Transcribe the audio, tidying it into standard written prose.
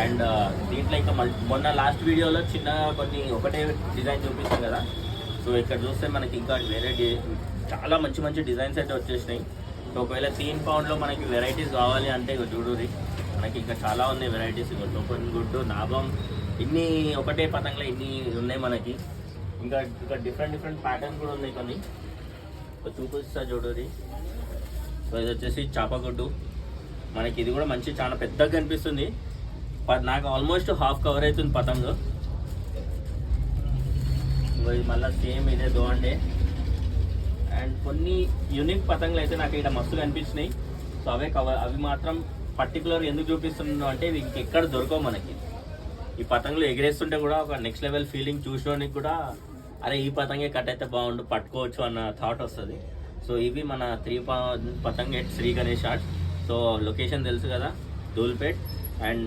And దీంట్లో ఇంకా మొన్న లాస్ట్ వీడియోలో చిన్న కొన్ని ఒకటే డిజైన్ చూపిస్తాం కదా. సో ఇక్కడ చూస్తే మనకి ఇంకా వేరే చాలా మంచి మంచి డిజైన్స్ అయితే వచ్చేసినాయి. సో ఒకవేళ 3 పౌండ్లో మనకి వెరైటీస్ కావాలి అంటే ఇక చూడురి, మనకి ఇంకా చాలా ఉన్నాయి వెరైటీస్. ఇక టోపన్ గుడ్డు, నాగం, ఇన్ని ఒకటే పతంగా ఇన్ని ఉన్నాయి మనకి. ఇంకా ఇంకా డిఫరెంట్ ప్యాటర్న్స్ కూడా ఉన్నాయి కొన్ని. సో చూపిస్తా చూడురి. సో ఇది వచ్చేసి చాపగుడ్డు మనకి. ఇది కూడా మంచి చాలా పెద్దగా కనిపిస్తుంది. నాకు ఆల్మోస్ట్ హాఫ్ కవర్ అవుతుంది పతంగు. ఇది మళ్ళీ సేమ్ ఇదే దోండే. అండ్ కొన్ని యూనిక్ పతంగులు అయితే నాకు ఇక్కడ మస్తు కనిపించినాయి. సో అవి మాత్రం పర్టికులర్ ఎందుకు చూపిస్తున్నాను అంటే ఇవి ఇంకెక్కడ దొరకవు మనకి. ఈ పతంగులు ఎగిరేస్తుంటే కూడా ఒక నెక్స్ట్ లెవెల్ ఫీలింగ్ చూసడానికి కూడా, అరే ఈ పతంగే కట్ అయితే బాగుండు పట్టుకోవచ్చు అన్న థాట్ వస్తుంది. సో ఇవి మన 3 పతంగ్ at Shri Ganesh arts. So location తెలుసు కదా, ధూల్పేట్. అండ్